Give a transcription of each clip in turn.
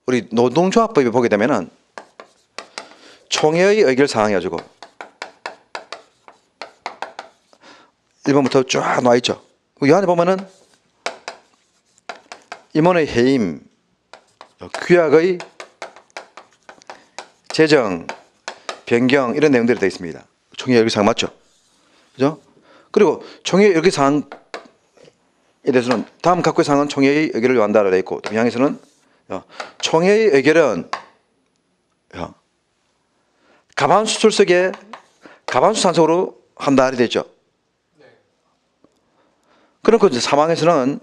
우리 노동조합법에 보게 되면은 총회의 의결 사항이 가지고 1번부터 쫙 나와 있죠. 이 안에 보면은 임원의 해임, 규약의 제정, 변경 이런 내용들이 되어 있습니다. 총회 의결 사항 맞죠? 그죠? 그리고 총회 의결 사항에 대해서는 다음 각국의 사항은 총회의 의결을 요한다라고 되어 있고, 동양에서는 총회의 의결은 가반수 출석에 가반수 찬성으로 한다 이렇게 되어 있죠. 그렇고 이제 사망에서는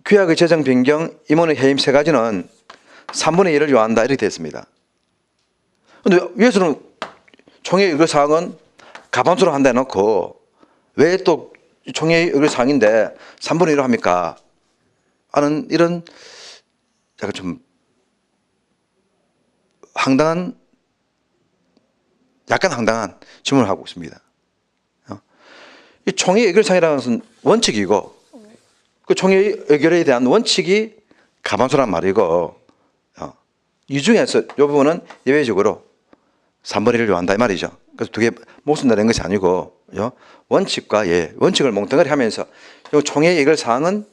규약의 제정, 변경, 임원의 해임 세 가지는 3분의 1을 요한다 이렇게 되어 있습니다. 그런데 위에서는 총회 의결 사항은 가반수로 한다 해놓고 왜 또 총회 의결 사항인데 3분의 1로 합니까? 하는 이런 약간 좀 약간 황당한 질문을 하고 있습니다. 이 총회 의결 사항이라는 것은 원칙이고 그 총회 의결에 대한 원칙이 가반수란 말이고 이 중에서 이 부분은 예외적으로 3분의 1을 요한다 이 말이죠. 그래서 두 개 목숨 내는 것이 아니고 원칙과 원칙을 몽땅거리 하면서 이 총회 의결 사항은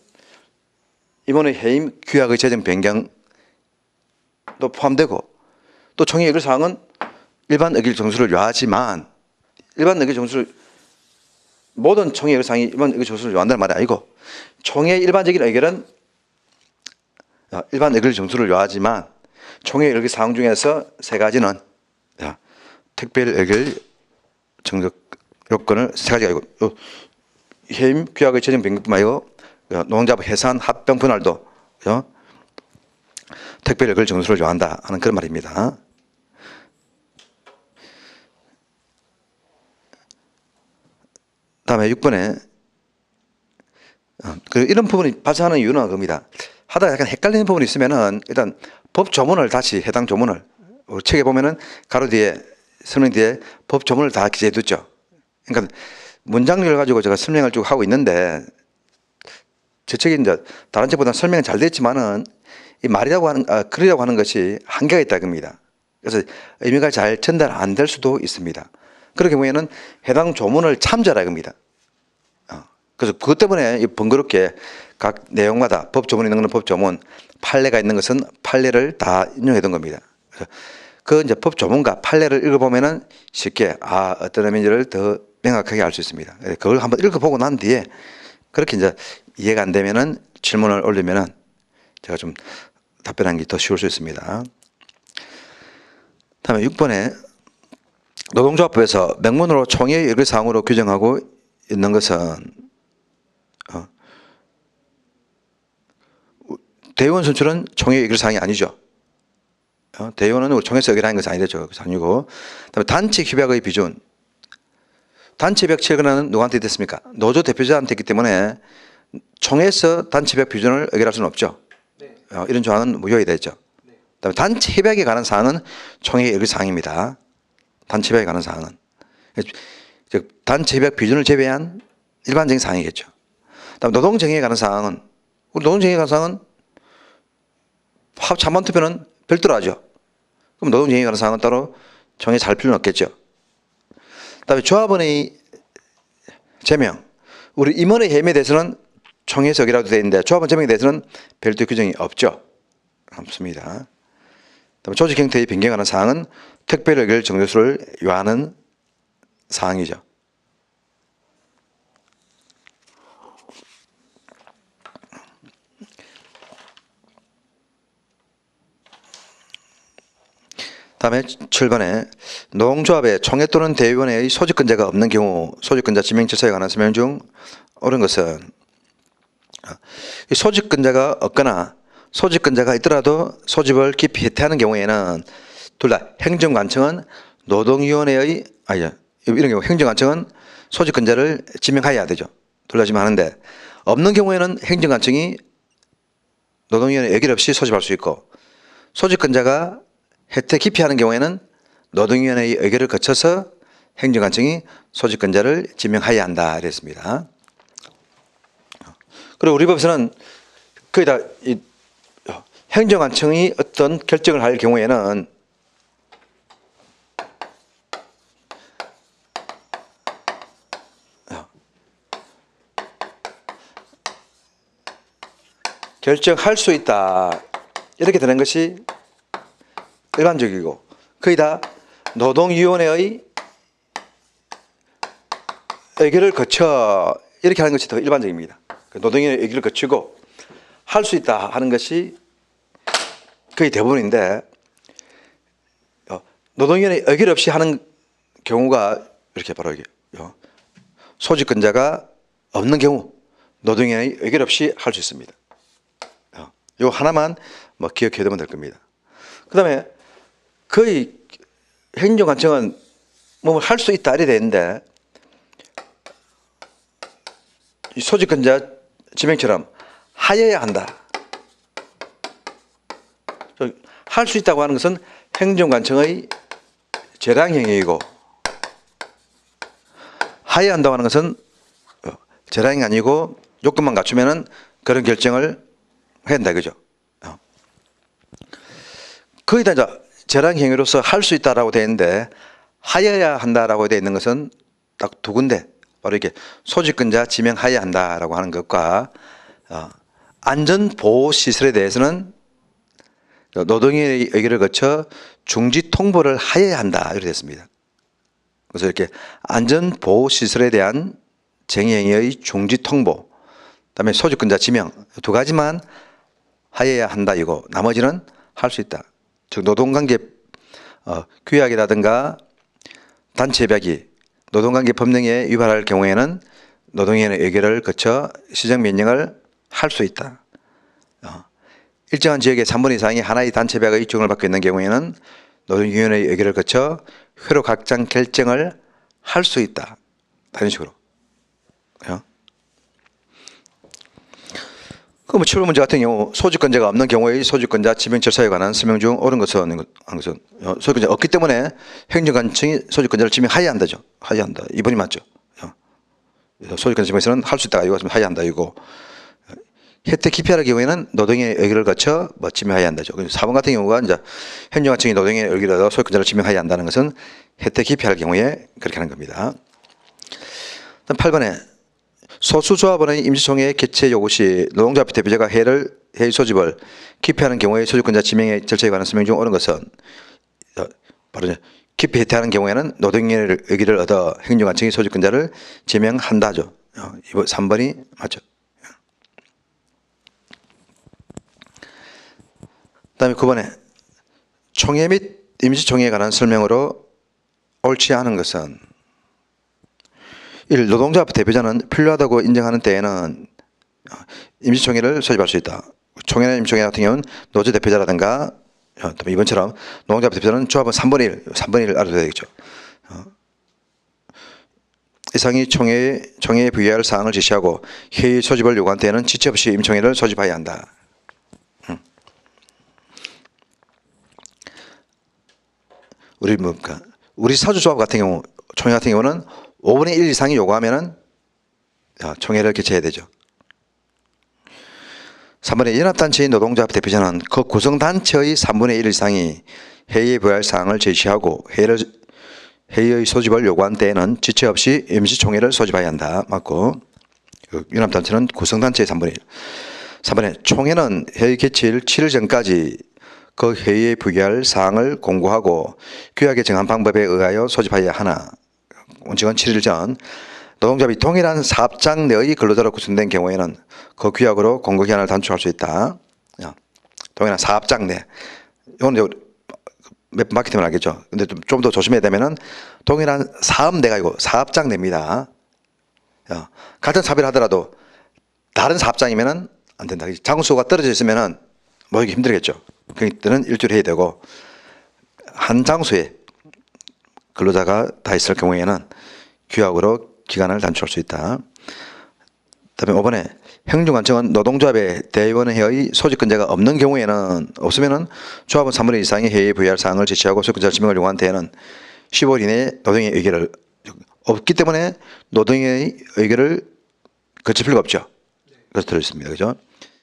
임원의 해임, 규약의 제정, 변경도 포함되고 또 총회 의결 사항은 일반 의결 정수를 요하지만 일반 의결 정수를 모든 총회 의결 사항이 일반 의결 정수를 요한다는 말이 아니고 총회 일반적인 의결은 일반 의결 정수를 요하지만 총회 의결 사항 중에서 세 가지는 특별 의결 정적 요건을 세 가지가 있고 해임, 규약의 제정, 변경뿐만 아니고 노동자부 해산, 합병, 분할도 특별 의결 정수를 요한다 하는 그런 말입니다. 다음에 6번에 이런 부분이 발생하는 이유는 겁니다. 하다가 약간 헷갈리는 부분이 있으면은 일단 법 조문을 다시 해당 조문을 책에 보면은 가로 뒤에 설명 뒤에 법 조문을 다 기재해 뒀죠. 그러니까 문장을 가지고 제가 설명을 쭉 하고 있는데 제 책이 이제 다른 책보다 설명은 잘 됐지만은 이 말이라고 하는 글이라고 하는 것이 한계가 있다 겁니다. 그래서 의미가 잘 전달 안 될 수도 있습니다. 그런 경우에는 해당 조문을 참조하라 겁니다. 그래서 그것 때문에 번거롭게 각 내용마다 법 조문이 있는 것은 법 조문, 판례가 있는 것은 판례를 다 인용해 둔 겁니다. 그래서 그 이제 법 조문과 판례를 읽어보면은 쉽게 어떤 의미인지를 더 명확하게 알 수 있습니다. 그걸 한번 읽어보고 난 뒤에 그렇게 이제 이해가 안 되면은 질문을 올리면은 제가 좀 답변하는 게 더 쉬울 수 있습니다. 다음에 6번에 노동조합법에서 명문으로 총회 의결 사항으로 규정하고 있는 것은 대의원 선출은 총회 의결 사항이 아니죠. 대의원은 우리 총회에서 의결하는 것이 아니죠. 아니고. 그다음에 단체 협약의 비준. 단체 협약 체결은 누구한테 됐습니까? 노조 대표자한테 있기 때문에 총회에서 단체 협약 비준을 의결할 수는 없죠. 네. 이런 조항은 무효가 되죠. 네. 그다음에 단체 협약에 관한 사항은 총회 의결 사항입니다. 단체 협약에 관한 사항은. 즉 단체 협약 비준을 제외한 일반적인 사항이겠죠. 그다음에 노동정의에 관한 사항은 우리 노동정의에 관한 사항은 찬반 투표는 별도로 하죠. 그럼 노동정의에 관한 사항은 따로 총회에 잘 필요는 없겠죠. 그다음에 조합원의 제명, 우리 임원의 해임에 대해서는 총회에서 의결하도 되어 있는데 조합원 제명에 대해서는 별도 규정이 없죠. 없습니다. 그다음에 조직 형태의 변경에 관한 사항은 특별 의결 정도수를 요하는 사항이죠. 다음에 7번에 노동조합의 총회 또는 대의원회의 소집근자가 없는 경우 소집근자 지명 절차에 관한 설명 중 옳은 것은 소집근자가 없거나 소집근자가 있더라도 소집을 깊이 해태하는 경우에는 둘 다 행정관청은 노동위원회의 이런 경우 행정관청은 소집근자를 지명해야 되죠. 둘 다 지명하는데 없는 경우에는 행정관청이 노동위원회 의결 없이 소집할 수 있고 소집근자가 혜택 기피하는 경우에는 노동위원회의 의결을 거쳐서 행정관청이 소집근자를 지명해야 한다 이랬습니다. 그리고 우리 법에서는 거의 다 행정안청이 어떤 결정을 할 경우에는 결정할 수 있다. 이렇게 되는 것이 일반적이고 거의 다 노동위원회의 의결을 거쳐 이렇게 하는 것이 더 일반적입니다. 노동위원회 의결을 거치고 할 수 있다 하는 것이 거의 대부분인데 노동위원회 의결 없이 하는 경우가 이렇게 바로 이게 소집권자가 없는 경우 노동위원회 의결 없이 할 수 있습니다. 요 하나만 뭐 기억해 두면 될 겁니다. 그 다음에 거의 행정관청은 뭐 할 수 있다 이래 되는데 이 소집권자 지명처럼 하여야 한다. 할 수 있다고 하는 것은 행정관청의 재량행위이고 하여야 한다고 하는 것은 재량이 아니고 요건만 갖추면은 그런 결정을 해야 된다 이거죠. 거의 다 이제 재량행위로서 할 수 있다라고 되어 있는데 하여야 한다라고 되어 있는 것은 딱 두 군데 바로 이렇게 소집권자 지명하여야 한다라고 하는 것과 안전보호시설에 대해서는 노동위의 의결을 거쳐 중지 통보를 하여야 한다 이렇게 됐습니다. 그래서 이렇게 안전보호시설에 대한 쟁의행위의 중지 통보 그다음에 소집권자 지명 두 가지만 하여야 한다 이거 나머지는 할 수 있다. 즉 노동관계 규약이라든가 단체협약이 노동관계 법령에 위반할 경우에는 노동위원회 의결을 거쳐 시정명령을 할 수 있다. 일정한 지역의 3분 이상이 하나의 단체협약의 입증을 받고 있는 경우에는 노동위원회의 의결을 거쳐 회로 확장 결정을 할 수 있다. 이런 식으로. 그 뭐 7번 문제 같은 경우 소집권자가 없는 경우의 소집권자 지명 절차에 관한 설명 중 옳은 것은 소집권자가 없기 때문에 행정관청이 소집권자를 지명하여야 한다죠. 하여야 한다. 2번이 맞죠. 소집권자 지명에서는 할 수 있다가 이거 하여야 한다 이거. 혜택 기피할 경우에는 노동의 의결을 거쳐 지명하여야 한다죠. 4번 같은 경우가 이제 행정관청이 노동의 의결을 얻어 소집권자를 지명하여야 한다는 것은 혜택 기피할 경우에 그렇게 하는 겁니다. 8번에 소수조합원의 임시총회 개최 요구 시 노동조합 대표자가 회의 소집을 기피하는 경우에 소집권자 지명의 절차에 관한 설명 중 옳은 것은 바로 기피 해태하는 경우에는 노동위원회 의결을 얻어 행정관청이 소집권자를 지명한다죠. 3번이 맞죠. 그다음에 9번에 총회 및 임시총회에 관한 설명으로 옳지 않은 것은 1. 노동조합 대표자는 필요하다고 인정하는 때에는 임시총회를 소집할 수 있다. 총회나 임시총회 같은 경우는 노조 대표자라든가 이번처럼 노동조합 대표자는 조합은 3분의 1 알아둬야 되겠죠. 이상이 총회에 부여할 사항을 지시하고 회의 소집을 요구한 때에는 지체 없이 임총회를 소집해야 한다. 우리 사주조합 같은 경우 총회 같은 경우는 5분의 1 이상이 요구하면은 총회를 개최해야 되죠. 3번에 연합단체인 노동조합 대표자는 그 구성단체의 3분의 1 이상이 회의에 부여할 사항을 제시하고 회의의 소집을 요구한 때에는 지체 없이 임시총회를 소집해야 한다. 맞고 연합단체는 구성단체의 3분의 1. 3번에 총회는 회의 개최일 7일 전까지 그 회의에 부여할 사항을 공고하고 규약에 정한 방법에 의하여 소집하여야 하나. 원칙은 7일 전 노동조합이 동일한 사업장 내의 근로자로 구성된 경우에는 그 규약으로 공고기한을 단축할 수 있다. 동일한 사업장 내. 이건 몇 번 봤기 때문에 알겠죠. 근데 좀 더 조심해야 되면은 동일한 사업 내가 아니고 사업장 내입니다. 같은 사업을 하더라도 다른 사업장이면은 안 된다. 장소가 떨어져 있으면은 모이기 힘들겠죠. 그때는 일주일 해야 되고 한 장소에 근로자가 다 있을 경우에는 규약으로 기간을 단축할 수 있다. 그다음에 5번에 행정관청은 노동조합의 대의원회의 소집권자가 없는 경우에는 없으면은 조합은 3분의 1 이상의 회의에 부여할 사항을 제시하고 소집권자 지명을 요구한 때에는 15일 이내에 노동의 의결을 없기 때문에 노동의 의결을 거칠 필요가 없죠. 그래서 들어있습니다. 그죠?